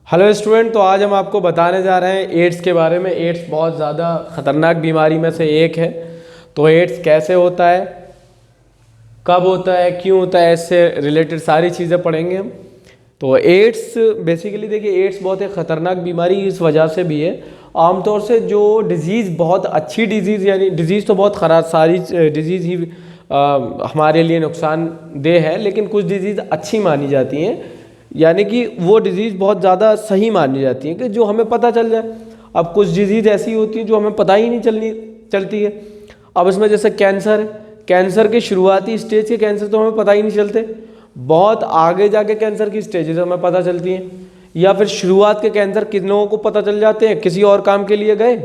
Hello student, तो आज हम आपको बताने जा रहे हैं एड्स के बारे में। एड्स बहुत ज़्यादा ख़तरनाक बीमारी में से एक है। तो एड्स कैसे होता है, कब होता है, क्यों होता है, इससे रिलेटेड सारी चीज़ें पढ़ेंगे हम। तो एड्स बेसिकली देखिए, एड्स बहुत एक ख़तरनाक बीमारी इस वजह से भी है। आमतौर से जो डिज़ीज़ बहुत अच्छी डिज़ीज़, यानी डिज़ीज़ तो बहुत ख़राब, सारी डिज़ीज़ ही हमारे लिए नुकसानदेह है, लेकिन कुछ डिज़ीज़ अच्छी मानी जाती हैं, यानी कि वो डिज़ीज़ बहुत ज़्यादा सही मानी जाती है कि जो हमें पता चल जाए। अब कुछ डिज़ीज़ ऐसी होती हैं जो हमें पता ही नहीं चलती है। अब इसमें जैसे कैंसर है, कैंसर के शुरुआती स्टेज के कैंसर तो हमें पता ही नहीं चलते, बहुत आगे जाके कैंसर की स्टेजेस हमें पता चलती हैं। या फिर शुरुआत के कैंसर किन लोगों को पता चल जाते हैं, किसी और काम के लिए गए,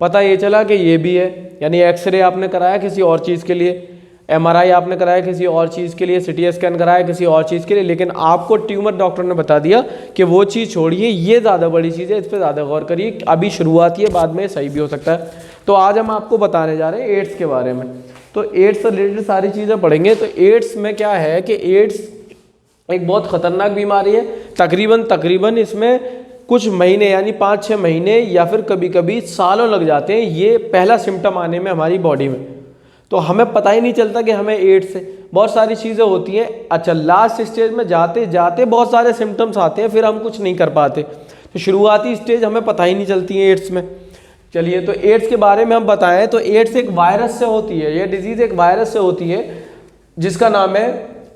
पता ये चला कि ये भी है, यानी एक्सरे आपने कराया किसी और चीज़ के लिए, एमआरआई आपने कराया किसी और चीज़ के लिए, सीटी स्कैन कराया किसी और चीज़ के लिए, लेकिन आपको ट्यूमर डॉक्टर ने बता दिया कि वो चीज़ छोड़िए, ये ज़्यादा बड़ी चीज़ है, इस पर ज़्यादा गौर करिए, अभी शुरुआती है, बाद में सही भी हो सकता है। तो आज हम आपको बताने जा रहे हैं एड्स के बारे में। तो एड्स से रिलेटेड सारी चीज़ें पढ़ेंगे। तो एड्स में क्या है कि एड्स एक बहुत ख़तरनाक बीमारी है। तकरीबन इसमें कुछ महीने यानी 5-6 महीने या फिर कभी कभी सालों लग जाते हैं ये पहला सिम्टम आने में हमारी बॉडी में। तो हमें पता ही नहीं चलता कि हमें एड्स है। बहुत सारी चीज़ें होती हैं, अच्छा लास्ट स्टेज में जाते जाते बहुत सारे सिम्टम्स आते हैं, फिर हम कुछ नहीं कर पाते। तो शुरुआती स्टेज हमें पता ही नहीं चलती है एड्स में। चलिए, तो एड्स के बारे में हम बताएं तो एड्स एक वायरस से होती है, ये डिजीज़ एक वायरस से होती है जिसका नाम है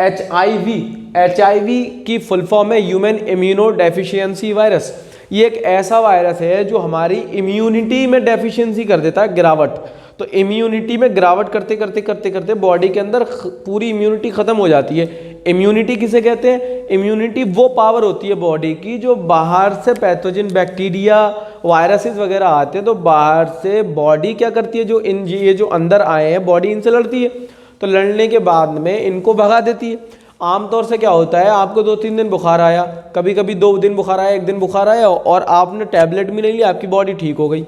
HIV। HIV की फुल फॉर्म है ह्यूमन इम्यूनो डेफिशिएंसी वायरस। ये एक ऐसा वायरस है जो हमारी इम्यूनिटी में डेफिशिएंसी कर देता है, गिरावट। तो इम्यूनिटी में गिरावट करते करते करते करते बॉडी के अंदर पूरी इम्यूनिटी ख़त्म हो जाती है। इम्यूनिटी किसे कहते हैं? इम्यूनिटी वो पावर होती है बॉडी की जो बाहर से पैथोजन बैक्टीरिया वायरसेस वगैरह आते हैं, तो बाहर से बॉडी क्या करती है, ये जो अंदर आए हैं बॉडी इनसे लड़ती है। तो लड़ने के बाद में इनको भगा देती है। आमतौर से क्या होता है, आपको 2-3 दिन बुखार आया, कभी कभी 2 दिन बुखार आया, 1 दिन बुखार आया और आपने टैबलेट भी नहीं ली, आपकी बॉडी ठीक हो गई।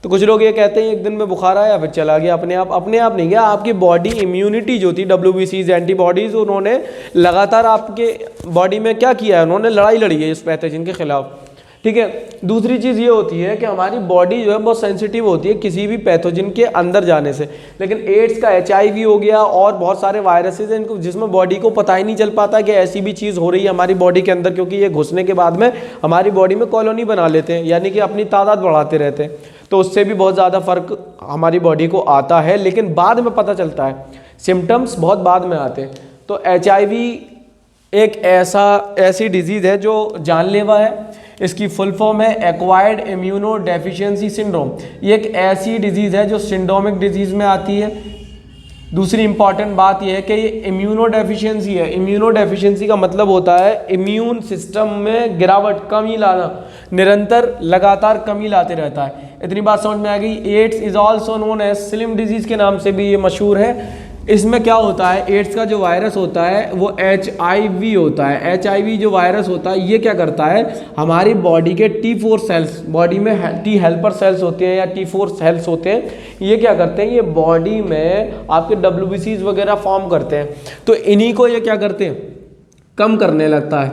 तो कुछ लोग ये कहते हैं 1 दिन में बुखार आया फिर चला गया, अपने आप नहीं गया। आपकी बॉडी इम्यूनिटी जो थी, WBCs एंटीबॉडीज, उन्होंने लगातार आपके बॉडी में क्या किया है, उन्होंने लड़ाई लड़ी है इस पैथोजन के खिलाफ। ठीक है। दूसरी चीज़ ये होती है कि हमारी बॉडी जो है बहुत सेंसिटिव होती है किसी भी पैथोजन के अंदर जाने से। लेकिन एड्स का HIV हो गया और बहुत सारे वायरसेस हैं इनको, जिसमें बॉडी को पता ही नहीं चल पाता कि ऐसी भी चीज़ हो रही है हमारी बॉडी के अंदर, क्योंकि ये घुसने के बाद में हमारी बॉडी में कॉलोनी बना लेते हैं, यानी कि अपनी तादाद बढ़ाते रहते हैं। तो उससे भी बहुत ज़्यादा फर्क हमारी बॉडी को आता है, लेकिन बाद में पता चलता है, सिम्टम्स बहुत बाद में आते हैं। तो HIV एक ऐसी डिजीज़ है जो जानलेवा है। इसकी फुल फॉर्म है एक्वायर्ड इम्यूनो डेफिशिएंसी सिंड्रोम। ये एक ऐसी डिजीज़ है जो सिंड्रोमिक डिजीज़ में आती है। दूसरी इंपॉर्टेंट बात यह है कि ये इम्यूनो डेफिशिएंसी है। इम्यूनो डेफिशिएंसी का मतलब होता है इम्यून सिस्टम में गिरावट, कमी लाना, निरंतर लगातार कमी लाते रहता है। इतनी बात समझ में आ गई। AIDS is also known as slim disease के नाम से भी ये मशहूर है। इसमें क्या होता है, एड्स का जो वायरस होता है वो HIV होता है। HIV जो वायरस होता है ये क्या करता है, हमारी बॉडी के T4 सेल्स, बॉडी में T हेल्पर सेल्स होते हैं या T4 सेल्स होते हैं, ये क्या करते हैं, ये बॉडी में आपके WBCs वगैरह फॉर्म करते हैं। तो इन्हीं को ये क्या करते हैं, कम करने लगता है।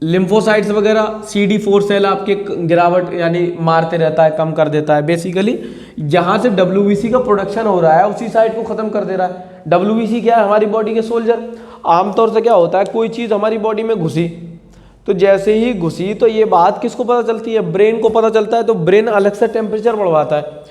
लिम्फोसाइट्स वगैरह, CD4 सेल आपके गिरावट यानी मारते रहता है, कम कर देता है। बेसिकली जहाँ से WBC का प्रोडक्शन हो रहा है उसी साइट को ख़त्म कर दे रहा है। WBC क्या है, हमारी बॉडी के सोल्जर। आमतौर से क्या होता है, कोई चीज़ हमारी बॉडी में घुसी, तो जैसे ही घुसी तो ये बात किसको पता चलती है, ब्रेन को पता चलता है। तो ब्रेन अलग से टेम्परेचर बढ़वाता है।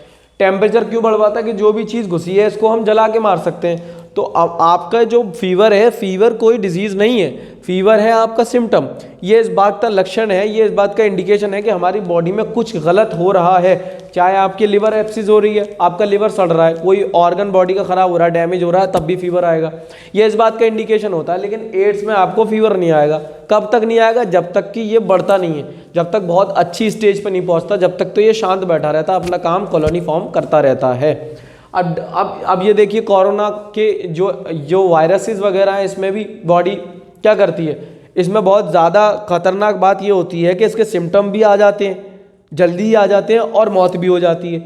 टेम्परेचर क्यों बढ़वाता है कि जो भी चीज़ घुसी है इसको हम जला के मार सकते हैं। तो अब आपका जो फीवर है, फीवर कोई डिजीज़ नहीं है, फीवर है आपका सिम्टम। ये इस बात का लक्षण है, ये इस बात का इंडिकेशन है कि हमारी बॉडी में कुछ गलत हो रहा है। चाहे आपकी लिवर एब्सिस हो रही है, आपका लिवर सड़ रहा है, कोई ऑर्गन बॉडी का खराब हो रहा है, डैमेज हो रहा है, तब भी फीवर आएगा। ये इस बात का इंडिकेशन होता है। लेकिन एड्स में आपको फीवर नहीं आएगा। कब तक नहीं आएगा, जब तक कि ये बढ़ता नहीं है, जब तक बहुत अच्छी स्टेज पर नहीं पहुँचता, जब तक तो ये शांत बैठा रहता है, अपना काम कॉलोनी फॉर्म करता रहता है। अब ये देखिए, कोरोना के जो वायरसेस वगैरह हैं, इसमें भी बॉडी क्या करती है, इसमें बहुत ज़्यादा खतरनाक बात ये होती है कि इसके सिम्टम भी आ जाते हैं, जल्दी ही आ जाते हैं और मौत भी हो जाती है।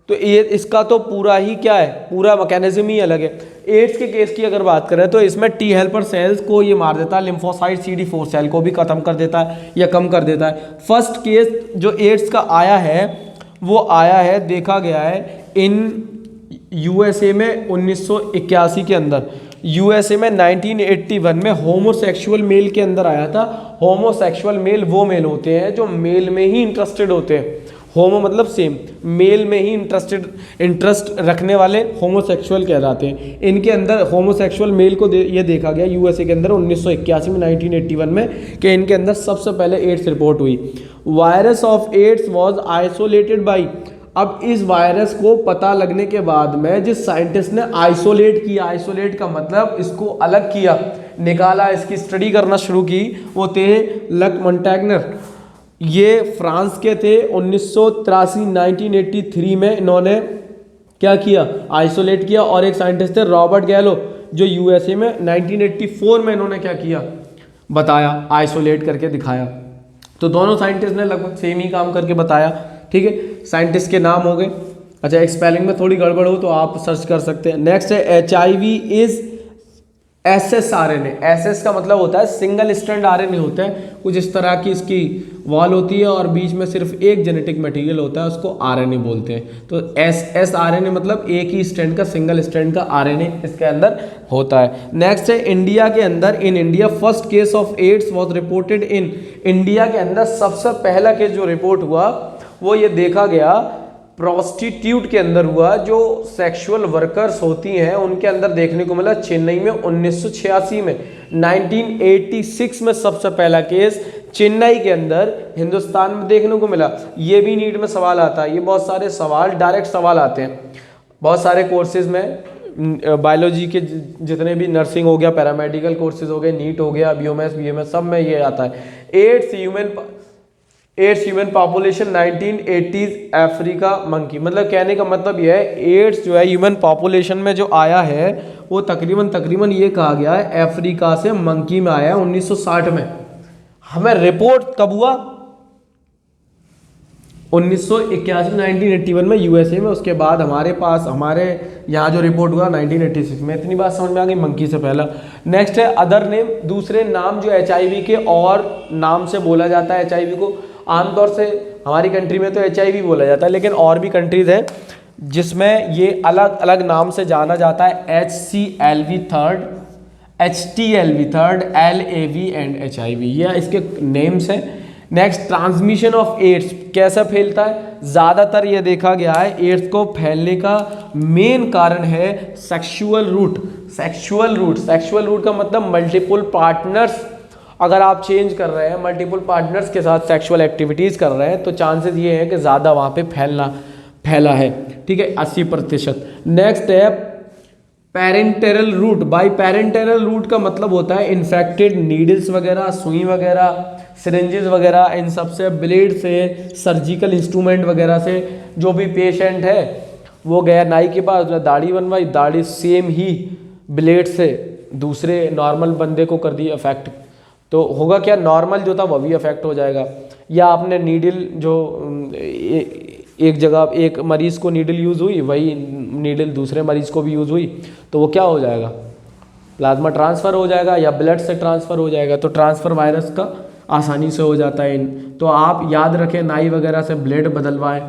तो ये इसका तो पूरा ही क्या है, पूरा मैकेनिज्म ही अलग है। एड्स के केस की अगर बात करें तो इसमें टी हेल्पर सेल्स को ये मार देता है, लिम्फोसाइट CD4 सेल को भी खत्म कर देता है या कम कर देता है। फर्स्ट केस जो एड्स का आया है वो आया है, देखा गया है इन USA में 1981 के अंदर, USA में 1981 में होमोसेक्सुअल मेल के अंदर आया था। होमोसेक्सुअल मेल वो मेल होते हैं जो मेल में ही इंटरेस्टेड होते हैं, होमो मतलब सेम, मेल में ही इंटरेस्ट रखने वाले होमोसेक्सुअल कहलाते हैं। इनके अंदर होमोसेक्सुअल मेल को ये देखा गया USA के अंदर 1981 में 1981 में कि इनके अंदर सबसे पहले एड्स रिपोर्ट हुई। Virus of AIDS was isolated by, अब इस वायरस को पता लगने के बाद में जिस साइंटिस्ट ने आइसोलेट किया, आइसोलेट का मतलब इसको अलग किया, निकाला, इसकी स्टडी करना शुरू की, वो थे लक मोंटैग्नर। ये फ्रांस के थे। 1983 में इन्होंने क्या किया, आइसोलेट किया। और एक साइंटिस्ट थे रॉबर्ट गैलो जो USA में 1984 में इन्होंने क्या किया, बताया, आइसोलेट करके दिखाया। तो दोनों साइंटिस्ट ने लगभग सेम ही काम करके बताया। ठीक है, साइंटिस्ट के नाम हो गए। अच्छा, एक स्पेलिंग में थोड़ी गड़बड़ हो तो आप सर्च कर सकते हैं। नेक्स्ट है HIV इज SsRNA। SS का मतलब होता है सिंगल स्ट्रैंड RNA होता है, कुछ इस तरह की इसकी वॉल होती है और बीच में सिर्फ एक जेनेटिक मटेरियल होता है, उसको RNA बोलते हैं। तो SsRNA मतलब एक ही स्ट्रैंड का, सिंगल स्ट्रैंड का RNA इसके अंदर होता है। नेक्स्ट है इंडिया के अंदर, in India first case of AIDS was reported in, India के अंदर सबसे पहला केस जो रिपोर्ट हुआ वो ये देखा गया प्रोस्टिट्यूट के अंदर हुआ, जो सेक्सुअल वर्कर्स होती हैं उनके अंदर देखने को मिला चेन्नई में 1986 में। 1986 में सबसे पहला केस चेन्नई के अंदर हिंदुस्तान में देखने को मिला। ये भी नीट में सवाल आता है, ये बहुत सारे सवाल डायरेक्ट सवाल आते हैं बहुत सारे कोर्सेज में, बायोलॉजी के जितने भी, नर्सिंग हो गया, पैरामेडिकल कोर्सेज हो गए, नीट हो गया, BMS सब में ये आता है। AIDS human population 1980s Africa monkey, मतलब कहने का मतलब यह है एड्स जो है ह्यूमन पॉपुलेशन में जो आया है वो तकरीबन ये कहा गया है अफ्रीका से मंकी में आया है 1960 में। हमें रिपोर्ट कब हुआ, 1981 1981 में USA में। उसके बाद हमारे यहाँ जो रिपोर्ट हुआ 1986 में। इतनी बात समझ में आ गई, मंकी से पहला। नेक्स्ट है अदर नेम, दूसरे नाम जो HIV के और नाम से बोला जाता है। HIV को आमतौर से हमारी कंट्री में तो HIV बोला जाता है, लेकिन और भी कंट्रीज हैं जिसमें ये अलग अलग नाम से जाना जाता है। HCLV third, HTLV third, LAV and HIV, ये इसके नेम्स हैं। नेक्स्ट ट्रांसमिशन ऑफ एड्स कैसा फैलता है, ज़्यादातर ये देखा गया है एड्स को फैलने का मेन कारण है सेक्सुअल रूट। सेक्सुअल रूट का मतलब मल्टीपल पार्टनर्स, अगर आप चेंज कर रहे हैं, मल्टीपल पार्टनर्स के साथ सेक्सुअल एक्टिविटीज़ कर रहे हैं तो चांसेस ये हैं कि ज़्यादा वहाँ पे फैला है। ठीक है, 80%। नेक्स्ट है पेरेंटेरल रूट। बाई पेरेंटेरल रूट का मतलब होता है इन्फेक्टेड नीडल्स वगैरह, सुई वगैरह, सिरिंजेस वगैरह, इन सब से, ब्लेड से, सर्जिकल इंस्ट्रूमेंट वगैरह से। जो भी पेशेंट है वो गया नाई के पास, उसने दाढ़ी बनवाई, दाढ़ी सेम ही ब्लेड से दूसरे नॉर्मल बंदे को कर दी अफेक्ट, तो होगा क्या, नॉर्मल जो था वो भी अफेक्ट हो जाएगा। या आपने नीडल जो एक जगह एक मरीज को नीडल यूज़ हुई, वही नीडल दूसरे मरीज को भी यूज़ हुई, तो वो क्या हो जाएगा, प्लाज्मा ट्रांसफ़र हो जाएगा या ब्लड से ट्रांसफ़र हो जाएगा। तो ट्रांसफ़र वायरस का आसानी से हो जाता है। तो आप याद रखें, नाई वगैरह से ब्लेड बदलवाएं।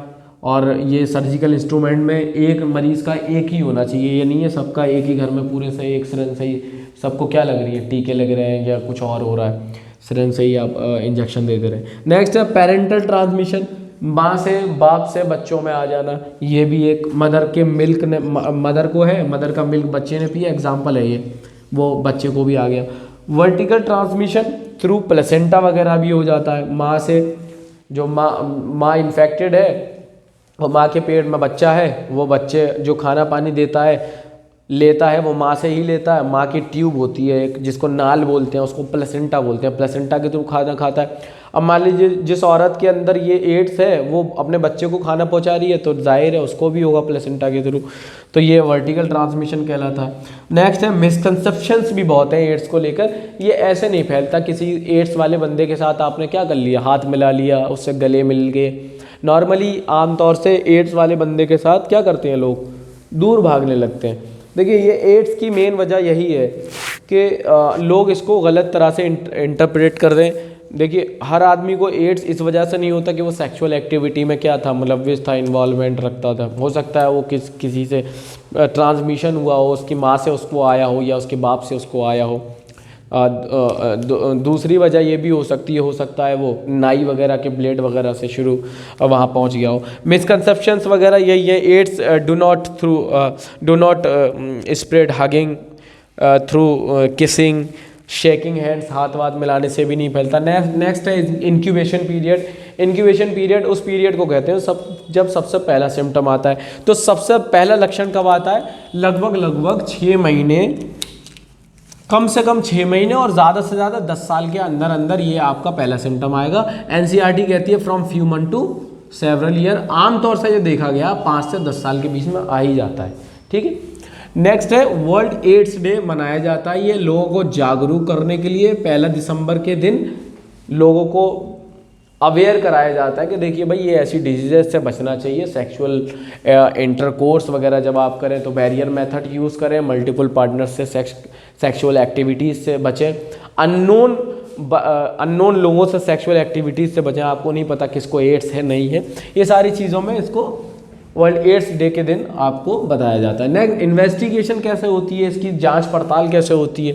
और ये सर्जिकल इंस्ट्रूमेंट में एक मरीज़ का एक ही होना चाहिए, ये नहीं है सबका एक ही घर में पूरे से एक सिरिंज से ही सबको क्या लग रही है, टीके लग रहे हैं या कुछ और हो रहा है, सिरिंज से ही आप इंजेक्शन दे दे रहे हैं। नेक्स्ट है पेरेंटल ट्रांसमिशन, माँ से बाप से बच्चों में आ जाना। ये भी एक मदर के मिल्क ने, मदर को है, मदर का मिल्क बच्चे ने पिया, एग्जाम्पल है ये, वो बच्चे को भी आ गया। वर्टिकल ट्रांसमिशन थ्रू प्लेसेंटा वगैरह भी हो जाता है। माँ से, जो माँ इन्फेक्टेड है, वो माँ के पेट में बच्चा है, वो बच्चे जो खाना पानी लेता है वो माँ से ही लेता है। माँ की ट्यूब होती है एक, जिसको नाल बोलते हैं, उसको प्लेसेंटा बोलते हैं, प्लेसेंटा के थ्रू खाना खाता है। अब मान लीजिए जिस औरत के अंदर ये एड्स है वो अपने बच्चे को खाना पहुँचा रही है, तो जाहिर है उसको भी होगा प्लेसेंटा के थ्रू, तो ये वर्टिकल ट्रांसमिशन कहलाता है। नेक्स्ट है मिसकंसेप्शंस भी बहुत हैं एड्स को लेकर। ये ऐसे नहीं फैलता, किसी एड्स वाले बंदे के साथ आपने क्या कर लिया, हाथ मिला लिया, उससे गले मिल गए, नॉर्मली आमतौर से एड्स वाले बंदे के साथ क्या करते हैं, लोग दूर भागने लगते हैं। देखिए ये एड्स की मेन वजह यही है कि लोग इसको गलत तरह से इंटरप्रेट कर दें। देखिए हर आदमी को एड्स इस वजह से नहीं होता कि वो सेक्सुअल एक्टिविटी में क्या था, मुलव्विस था, इन्वॉल्वमेंट रखता था। हो सकता है वो किसी से ट्रांसमिशन हुआ हो, उसकी माँ से उसको आया हो या उसके बाप से उसको आया हो। दूसरी वजह ये भी हो सकता है वो नाई वगैरह के ब्लेड वगैरह से शुरू वहाँ पहुँच गया हो। मिसकंसेप्शंस वगैरह यही है, AIDS do not spread hugging through kissing, shaking hands, हाथ वाथ मिलाने से भी नहीं फैलता। नेक्स्ट है इंक्यूबेशन पीरियड। इंक्यूबेशन पीरियड उस पीरियड को कहते हैं जब सबसे पहला सिम्टम आता है। तो सबसे पहला लक्षण कब आता है, लगभग 6 महीने, कम से कम 6 महीने और ज़्यादा से ज़्यादा 10 साल के अंदर अंदर ये आपका पहला सिम्टम आएगा। एनसीईआरटी कहती है from few month to several year. आमतौर से ये देखा गया 5 से 10 साल के बीच में आ ही जाता है, ठीक है। नेक्स्ट है वर्ल्ड एड्स डे मनाया जाता है। ये लोगों को जागरूक करने के लिए 1 दिसंबर के दिन लोगों को अवेयर कराया जाता है कि देखिए भाई ये ऐसी डिजीज़ से बचना चाहिए। सेक्सुअल इंटरकोर्स वगैरह जब आप करें तो बैरियर मेथड यूज़ करें, मल्टीपल पार्टनर से सेक्सुअल एक्टिविटीज़ से बचें, अननोन लोगों से सेक्सुअल एक्टिविटीज़ से बचें। आपको नहीं पता किसको एड्स है नहीं है, ये सारी चीज़ों में इसको वर्ल्ड एड्स डे के दिन आपको बताया जाता है। नेक्स्ट इन्वेस्टिगेशन कैसे होती है, इसकी जांच पड़ताल कैसे होती है।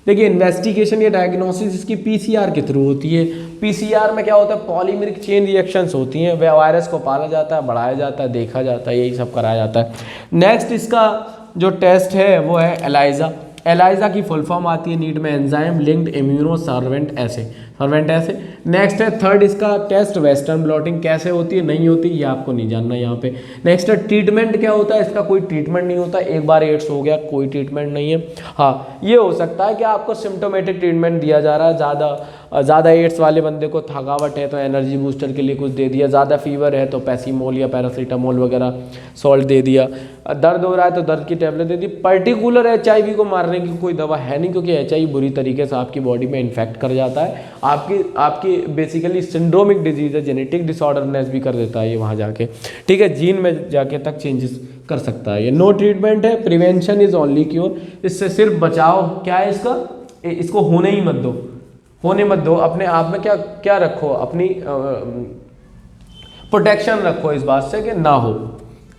देखिए इन्वेस्टिगेशन या डायग्नोसिस इसकी पीसीआर के थ्रू होती है। पीसीआर में क्या होता है, पॉलीमेरिक चेन रिएक्शंस होती हैं, वह वायरस को पाला जाता है, बढ़ाया जाता है, देखा जाता है, यही सब कराया जाता है। नेक्स्ट इसका जो टेस्ट है वो है एलाइजा। एलाइजा की फुल फॉर्म आती है नीट में एंजाइम लिंक्ड इम्यूनो सर्वेंट ऐसे। नेक्स्ट है थर्ड इसका टेस्ट वेस्टर्न ब्लॉटिंग। कैसे होती है नहीं होती ये आपको नहीं जानना यहाँ पे। नेक्स्ट है ट्रीटमेंट क्या होता है, इसका कोई ट्रीटमेंट नहीं होता। एक बार एड्स हो गया कोई ट्रीटमेंट नहीं है। हाँ ये हो सकता है कि आपको सिम्टोमेटिक ट्रीटमेंट दिया जा रहा है। ज़्यादा एड्स वाले बंदे को थकावट है तो एनर्जी बूस्टर के लिए कुछ दे दिया, ज़्यादा फीवर है तो पैसीमोल या पैरासीटामोल वगैरह सॉल्ट दे दिया, दर्द हो रहा है तो दर्द की टेबलेट दे दी। पर्टिकुलर HIV को मारने की कोई दवा है नहीं, क्योंकि HIV बुरी तरीके से आपकी बॉडी में इन्फेक्ट कर जाता है। आपकी बेसिकली सिंड्रोमिक डिजीज़ है, जेनेटिक डिसऑर्डरनेस भी कर देता है ये वहाँ जाके, ठीक है, जीन में जाके तक चेंजेस कर सकता है ये। नो ट्रीटमेंट है, प्रिवेंशन इज ओनली क्योर। इससे सिर्फ बचाव क्या है इसका, इसको होने ही मत दो। अपने आप में क्या रखो, अपनी प्रोटेक्शन रखो इस बात से कि ना हो।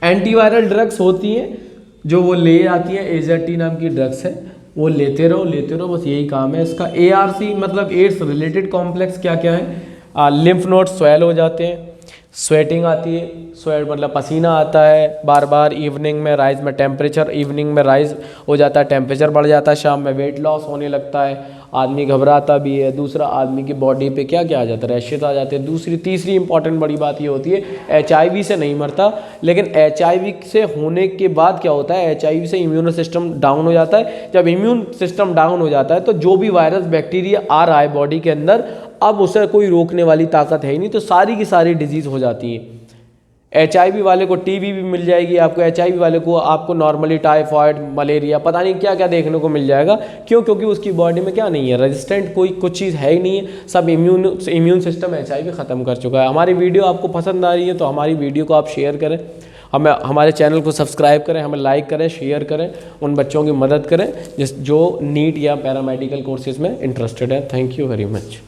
एंटीवायरल ड्रग्स होती हैं जो वो ले आती है, AZT नाम की ड्रग्स है, वो लेते रहो, बस यही काम है इसका। ARC मतलब एड्स रिलेटेड कॉम्प्लेक्स क्या क्या है, लिम्फ नोड स्वेल हो जाते हैं, स्वेटिंग आती है, स्वेट मतलब पसीना आता है बार बार, इवनिंग में राइज में टेम्परेचर इवनिंग में राइज हो जाता है, टेम्परेचर बढ़ जाता है, शाम में वेट लॉस होने लगता है, आदमी घबराता भी है। दूसरा आदमी की बॉडी पे क्या आ जाता है, रैशेस आ जाते हैं। तीसरी इंपॉर्टेंट बड़ी बात ये होती है HIV से नहीं मरता, लेकिन HIV से होने के बाद क्या होता है, HIV से इम्यून सिस्टम डाउन हो जाता है। जब इम्यून सिस्टम डाउन हो जाता है तो जो भी वायरस बैक्टीरिया आ रहा है बॉडी के अंदर, अब उसे कोई रोकने वाली ताकत है ही नहीं, तो सारी की सारी डिजीज़ हो जाती है। HIV वाले को TB भी मिल जाएगी आपको, HIV वाले को आपको नॉर्मली टाइफॉइड, मलेरिया, पता नहीं क्या क्या देखने को मिल जाएगा। क्यों? क्योंकि उसकी बॉडी में क्या नहीं है, रेजिस्टेंट कोई कुछ चीज़ है ही नहीं है, सब इम्यून सिस्टम HIV ख़त्म कर चुका है। हमारी वीडियो आपको पसंद आ रही है तो हमारी वीडियो को आप शेयर करें, हमारे चैनल को सब्सक्राइब करें, हमें लाइक करें, शेयर करें, उन बच्चों की मदद करें जो नीट या पैरामेडिकल कोर्सेज़ में इंटरेस्टेड है। Thank you very much.